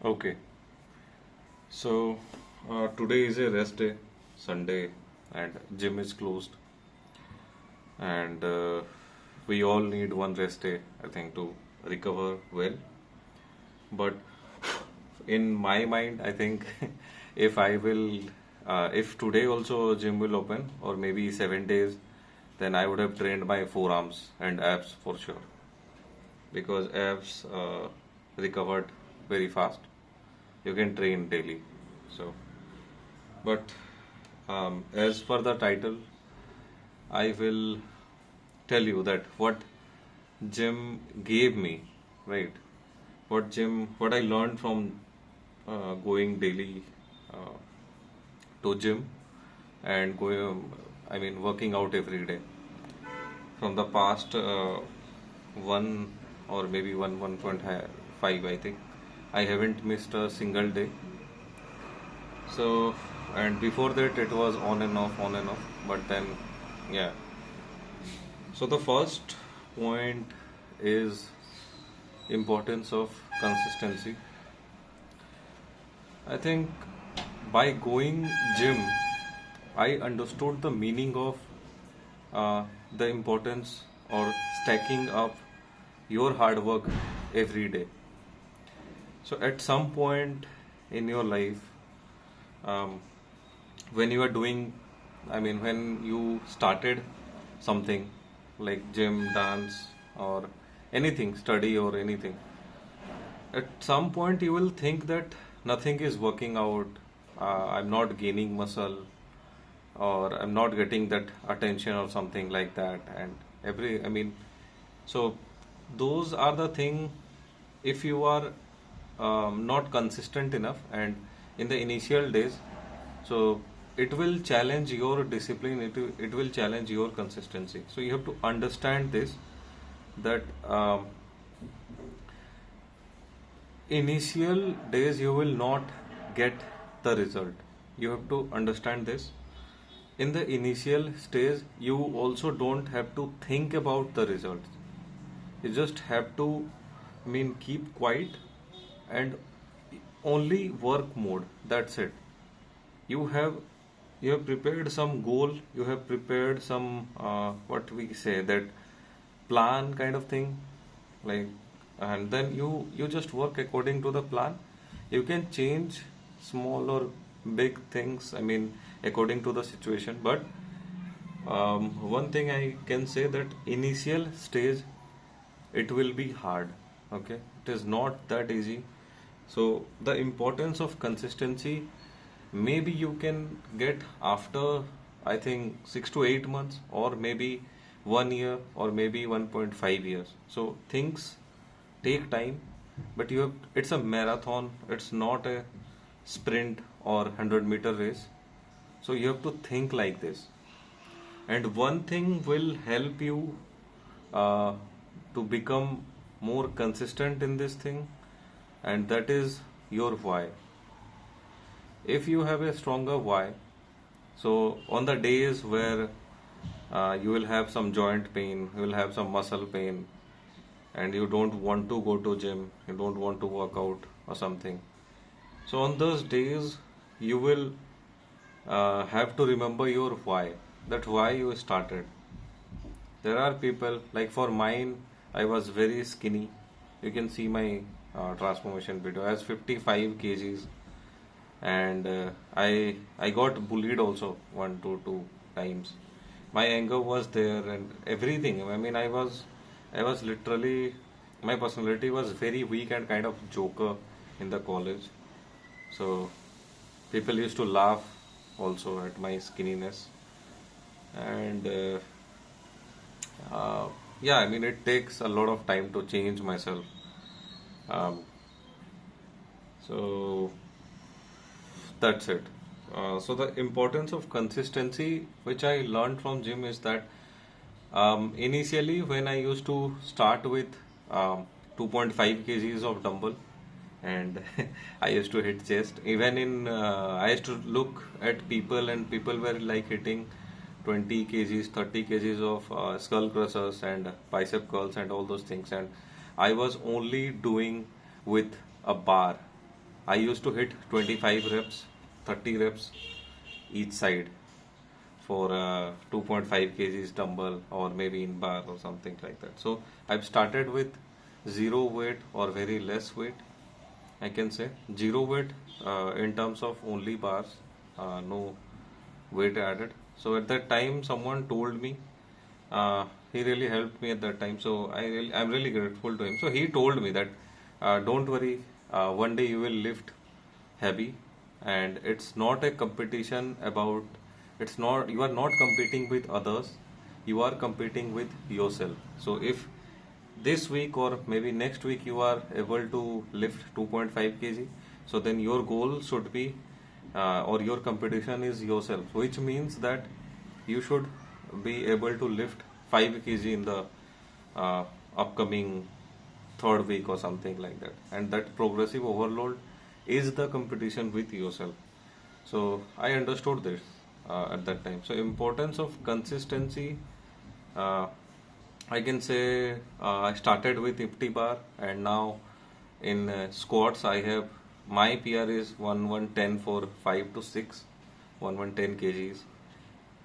Okay, so today is a rest day, Sunday, and gym is closed, and we all need one rest day, I think, to recover well. But in my mind, I think if today also gym will open, or maybe 7 days, then I would have trained my forearms and abs for sure, because abs recovered very fast. You can train daily, so. But as per the title, I will tell you that what gym gave me, right? What I learned from going daily uh, to gym and going, I mean, working out every day. From the past one or maybe 1.5, I think, I haven't missed a single day. So, and before that, it was on and off, on and off. But then, yeah. So the first point is importance of consistency. I think by going gym, I understood the meaning of the importance or stacking up your hard work every day. So at some point in your life, um, when you are doing, I mean, when you started something like gym, dance, or anything, study, or anything, at some point you will think that nothing is working out. I'm not gaining muscle, or I'm not getting that attention, or something like that. And I mean, so those are the thing. If you are not consistent enough, and in the initial days, so it will challenge your discipline. It will challenge your consistency. So you have to understand this, that initial days you will not get the result. You have to understand this. In the initial stage, you also don't have to think about the results. You just have to, I mean, keep quiet and only work mode. That's it. You have you have prepared some goal. You have prepared some what we say, that plan kind of thing, like, and then you just work according to the plan. You can change small or big things, I mean, according to the situation. But one thing I can say, that initial stage, it will be hard. Okay, it is not that easy. So the importance of consistency, maybe you can get after, I think, 6 to 8 months, or maybe 1 year, or maybe 1.5 years. So things take time, but it's a marathon. It's not a sprint or 100-meter race. So you have to think like this. And one thing will help you uh, to become more consistent in this thing, and that is your why. If you have a stronger why, so on the days where you will have some joint pain, you will have some muscle pain, and you don't want to go to gym, you don't want to work out or something. So on those days, you will have to remember your why, that why you started. There are people, like for mine, I was very skinny. You can see my transformation video. I was 55 kgs, and I got bullied also one to two times. My anger was there and everything. I mean, I was literally, my personality was very weak and kind of joker in the college. So people used to laugh also at my skinniness, and yeah, I mean, it takes a lot of time to change myself. Um, so that's it. So the importance of consistency, which I learned from gym, is that initially when I used to start with 2.5 kgs of dumbbell, and I used to hit chest. Even I used to look at people, and people were like hitting 20 kgs, 30 kgs of skull crushers and bicep curls and all those things, and I was only doing with a bar. I used to hit 25 reps, 30 reps each side for 2.5 kgs dumbbell or maybe in bar or something like that. So I've started with zero weight or very less weight. I can say zero weight in terms of only bars, no weight added. So at that time, someone told me, he really helped me at that time. So I'm really grateful to him. So he told me that don't worry, one day you will lift heavy, and it's not a competition about. It's not, you are not competing with others. You are competing with yourself. So if this week or maybe next week you are able to lift 2.5 kg, so then your goal should be or your competition is yourself, which means that you should be able to lift 5 kg in the upcoming third week or something like that, and that progressive overload is the competition with yourself. So I understood this at that time. So importance of consistency, uh, I can say I started with 50 bar, and now in squats I have my PR is 1110 for 5 to 6, 1110 kgs.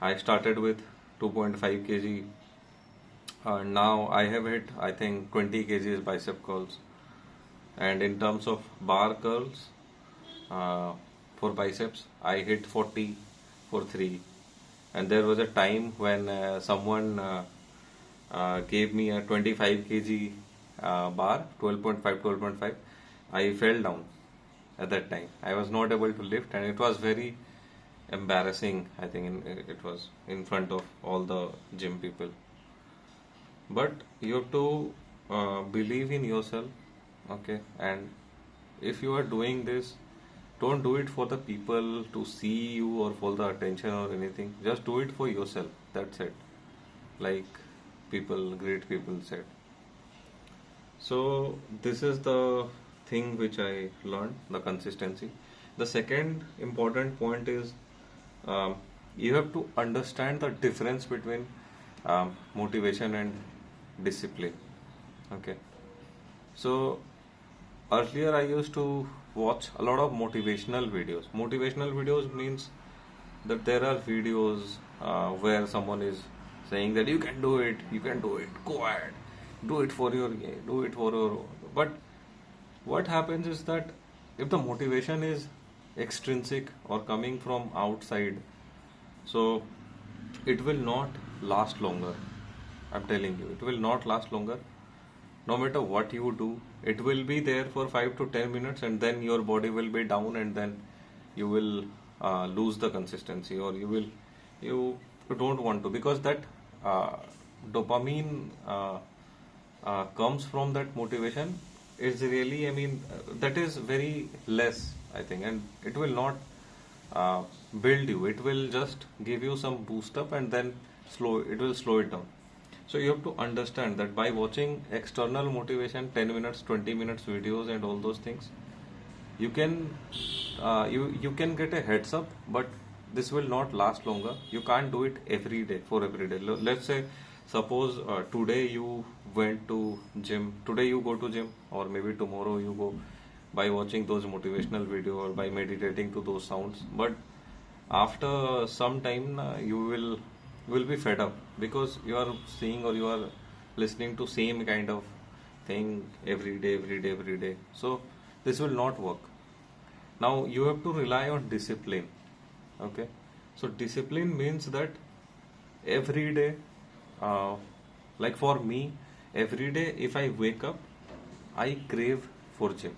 I started with 2.5 kg, now I have hit I think 20 kgs bicep curls. And in terms of bar curls, for biceps I hit 40 for 3. And there was a time when someone gave me a 25 kg bar, 12.5, 12.5. I fell down at that time. I was not able to lift, and it was very embarrassing. I think it was in front of all the gym people. But you have to believe in yourself, okay? And if you are doing this, don't do it for the people to see you or for the attention or anything. Just do it for yourself. That's it. Like great people said. So this is the thing which I learned, the consistency. The second important point is um, you have to understand the difference between motivation and discipline. Okay. So earlier I used to watch a lot of motivational videos. Motivational videos means that there are videos where someone is saying that you can do it, go ahead, do it for your game, do it for your. But what happens is that if the motivation is extrinsic or coming from outside, so it will not last longer. I'm telling you, it will not last longer. No matter what you do, it will be there for 5 to 10 minutes, and then your body will be down, and then you will lose the consistency, or you don't want to, because that uh, dopamine comes from that motivation is really, I mean, that is very less, I think, and it will not build you. It will just give you some boost up, and then it will slow it down. So you have to understand that by watching external motivation, 10 minutes, 20 minutes videos and all those things, you can you can get a heads up, but this will not last longer. You can't do it every day for every day. Let's say, suppose today you went to gym, today you go to gym, or maybe tomorrow you go by watching those motivational video or by meditating to those sounds. But after some time you will be fed up, because you are seeing or you are listening to same kind of thing every day, every day, every day. So this will not work. Now you have to rely on discipline. Okay. So discipline means that every day, uh, like for me, every day if I wake up, I crave for gym.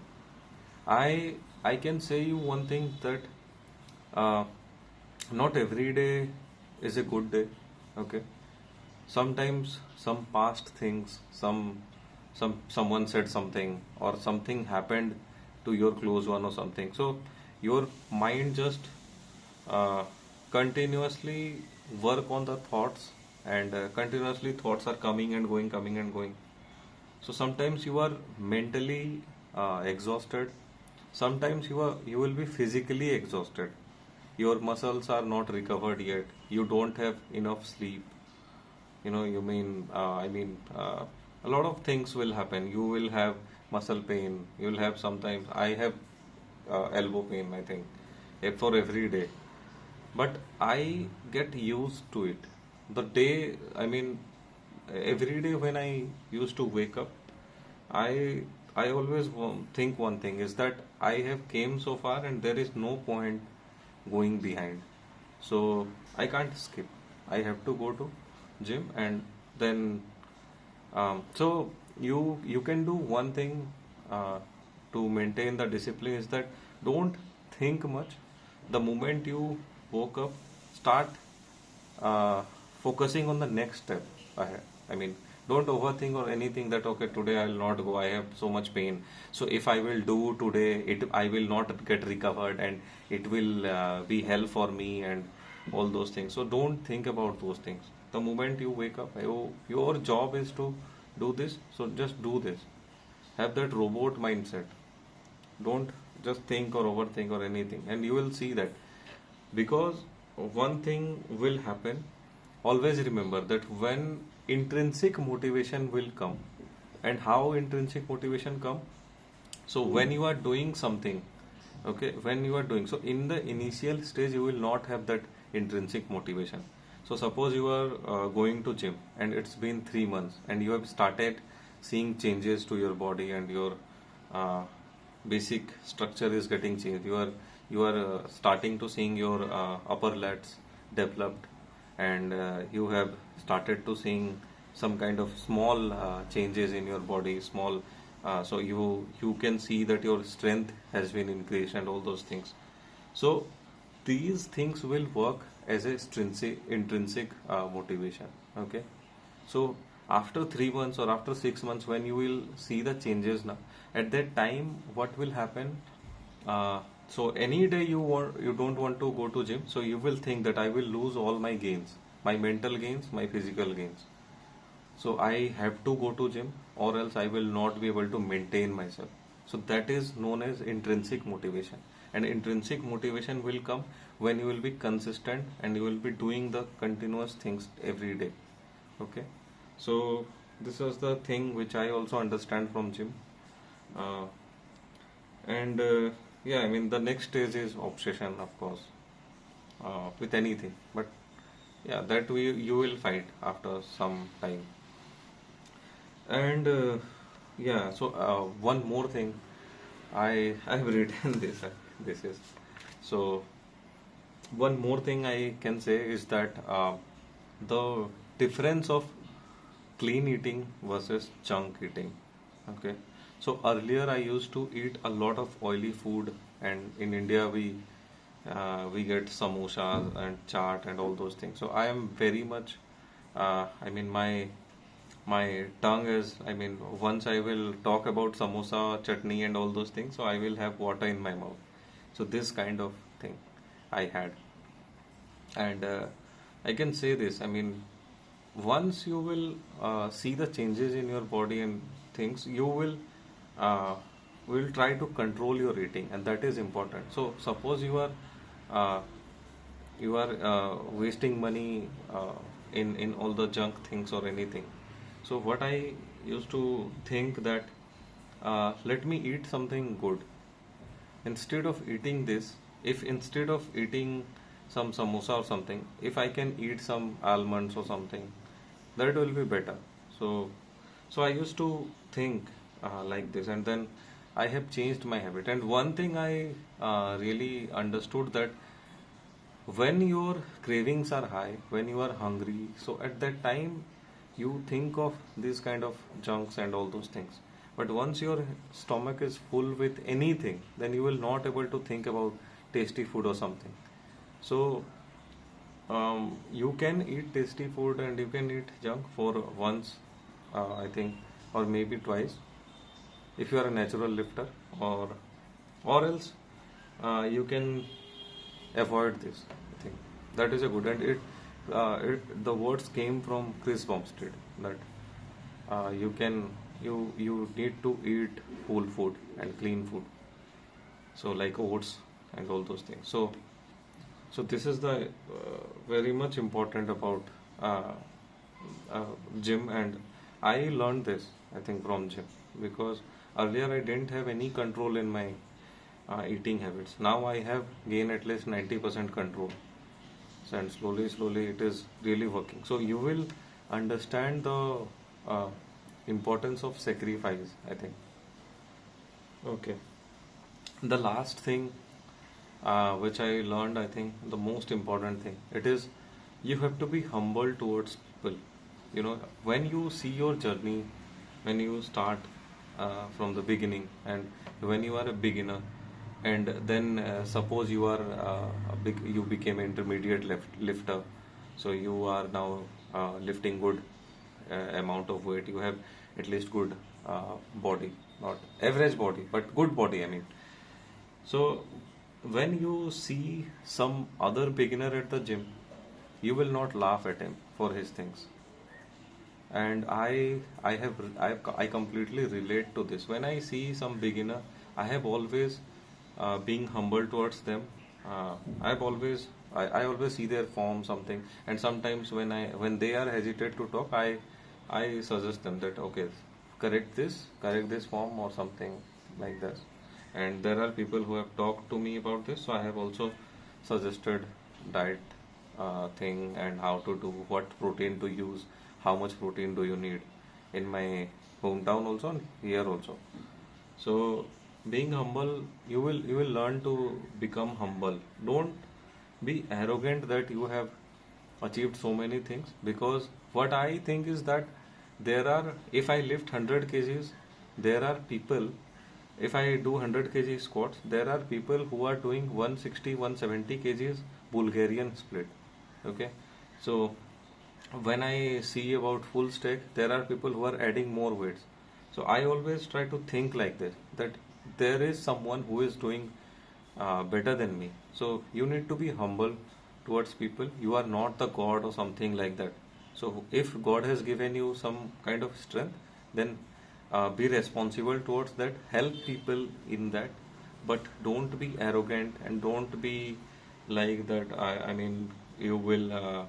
I can say you one thing, that uh, not every day is a good day. Okay. Sometimes some past things, someone said something, or something happened to your close one or something. So your mind just uh, continuously work on the thoughts, and continuously thoughts are coming and going, coming and going. So sometimes you are mentally exhausted. Sometimes you will be physically exhausted. Your muscles are not recovered yet. You don't have enough sleep. You mean a lot of things will happen. You will have muscle pain. You will have, sometimes I have elbow pain, I think, for every day. But I get used to it. The day, I mean, every day when I used to wake up, I I always think one thing is that I have came so far and there is no point going behind. So I can't skip. I have to go to gym, and then so you can do one thing uh, to maintain the discipline is that don't think much. The moment you woke up, start uh, focusing on the next step ahead. I mean, don't overthink or anything that okay, today I'll not go. I have so much pain. So if I will do today, it I will not get recovered, and it will be hell for me and all those things. So don't think about those things. The moment you wake up, your job is to do this. So just do this. Have that robot mindset. Don't just think or overthink or anything, and you will see that because one thing will happen. Always remember that when intrinsic motivation will come, and how intrinsic motivation come, so when you are doing something, okay, when you are doing, so in the initial stage you will not have that intrinsic motivation. So suppose you are going to gym and it's been 3 months and you have started seeing changes to your body, and your uh, basic structure is getting changed. You are starting to seeing your upper lats developed, and you have started to seeing some kind of small changes in your body, small so you can see that your strength has been increased and all those things. So these things will work as a intrinsic motivation. Okay. So after 3 months or after 6 months, when you will see the changes now, at that time, what will happen? So any day you don't want to go to gym, so you will think that I will lose all my gains, my mental gains, my physical gains. So I have to go to gym, or else I will not be able to maintain myself. So that is known as intrinsic motivation. And intrinsic motivation will come when you will be consistent and you will be doing the continuous things every day. Okay. So this was the thing which I also understand from gym. Uh, and yeah, I mean the next stage is obsession, of course, with anything. But yeah, that we you will fight after some time. And yeah, so one more thing, I have written this. This is so one more thing I can say is that the difference of clean eating versus junk eating. Okay, so earlier I used to eat a lot of oily food, and in India we get samosas and chaat and all those things. So I am very much, I mean my tongue is, I mean, once I will talk about samosa, chutney, and all those things, so I will have water in my mouth. So this kind of thing I had, and I can say this. I mean, once you will see the changes in your body and things, you uh, will try to control your eating, and that is important. So suppose uh, you are wasting money in all the junk things or anything. So what I used to think that let me eat something good instead of eating this. If instead of eating some samosa or something, if I can eat some almonds or something, that will be better. So I used to think like this, and then I have changed my habit. And one thing I really understood that when your cravings are high, when you are hungry, so at that time you think of this kind of junks and all those things. But once your stomach is full with anything, then you will not able to think about tasty food or something. So you can eat tasty food and you can eat junk for once, I think, or maybe twice, if you are a natural lifter, or else you can avoid this. I think that is a good, and the words came from Chris Bumstead that you can you need to eat whole food and clean food, so like oats and all those things. So this is the very much important about uh, uh, gym, and I learned this, I think, from gym, because earlier I didn't have any control in my eating habits. Now I have gained at least 90% control. So, and slowly, slowly it is really working. So you will understand the uh, importance of sacrifice, I think. Okay. The last thing which I learned, I think the most important thing, it is you have to be humble towards people. You know, when you see your journey, when you start from the beginning, and when you are a beginner, and then suppose you are you became intermediate lifter, so you are now lifting good amount of weight. You have at least good body, not average body, but good body. I mean, so when you see some other beginner at the gym, you will not laugh at him for his things. And I completely relate to this. When I see some beginner, I have always being humble towards them. I always see their form something, and sometimes when they are hesitate to talk, I suggest them that okay, correct this form or something like this. And there are people who have talked to me about this, so I have also suggested diet thing and how to do, what protein to use, how much protein do you need in my hometown also and here also. So being humble, you will learn to become humble. Don't be arrogant that you have achieved so many things, because what I think is that there are, if I lift 100 kgs, there are people, if I do 100 kg squats, there are people who are doing 160 170 kgs Bulgarian split. Okay, so when I see about full stack, there are people who are adding more weights. So I always try to think like this, that there is someone who is doing better than me. So you need to be humble towards people. You are not the god or something like that. So if God has given you some kind of strength, then be responsible towards that. Help people in that, but don't be arrogant and don't be like that. I mean, you will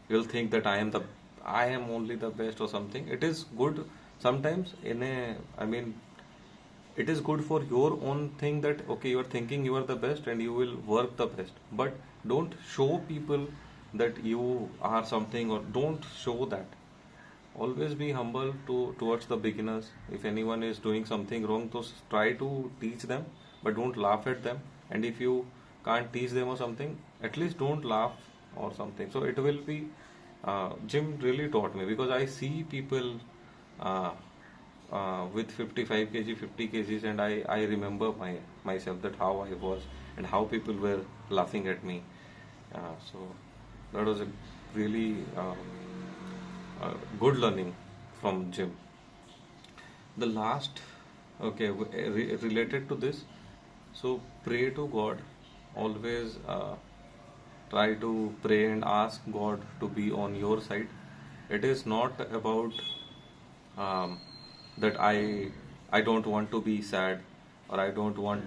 you'll think that I am only the best or something. It is good sometimes in a, I mean, it is good for your own thing that okay, you are thinking you are the best and you will work the best, but don't show people that you are something, or don't show that. Always be humble towards the beginners. If anyone is doing something wrong, so try to teach them, but don't laugh at them. And if you can't teach them or something, at least don't laugh or something. So it will be Jim really taught me, because I see people uh, with 55 kg 50 kgs, and I remember myself, that how I was and how people were laughing at me. So that was a really good learning from Jim. The last, okay, related to this, so pray to God. Always try to pray and ask God to be on your side. It is not about that I don't want to be sad, or I don't want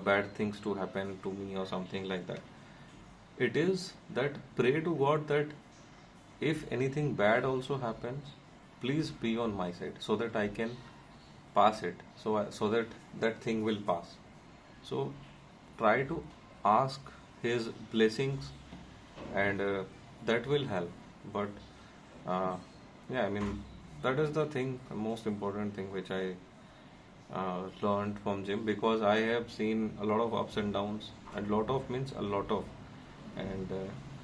bad things to happen to me or something like that. It is that pray to God that if anything bad also happens, please be on my side so that I can pass it. So that that thing will pass. So try to ask His blessings, and that will help. But uh, yeah, I mean, that is the thing, the most important thing which I learned from Jim, because I have seen a lot of ups and downs. A lot of means a lot of, and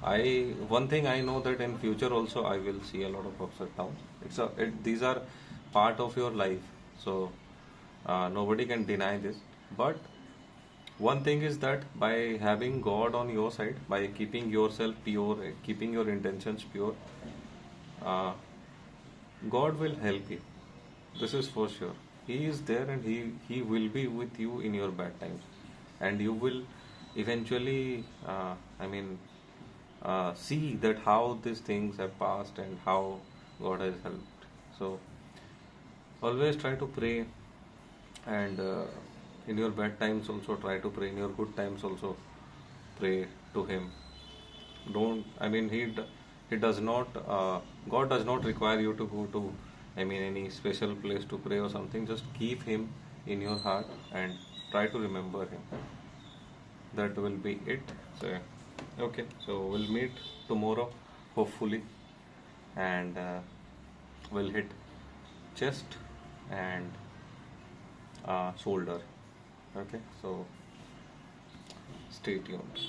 I one thing I know, that in future also I will see a lot of ups and downs. These are part of your life, so nobody can deny this. But one thing is that by having God on your side, by keeping yourself pure, keeping your intentions pure, uh, God will help you. This is for sure. He is there, and he will be with you in your bad times, and you will eventually, see that how these things have passed and how God has helped. So always try to pray, and in your bad times also try to pray. In your good times also pray to Him. Don't, I mean, he does not, God does not require you to go to, I mean, any special place to pray or something. Just keep Him in your heart and try to remember him. That will be it. So okay, so we'll meet tomorrow, hopefully, and we'll hit chest and shoulder. Okay, so stay tuned.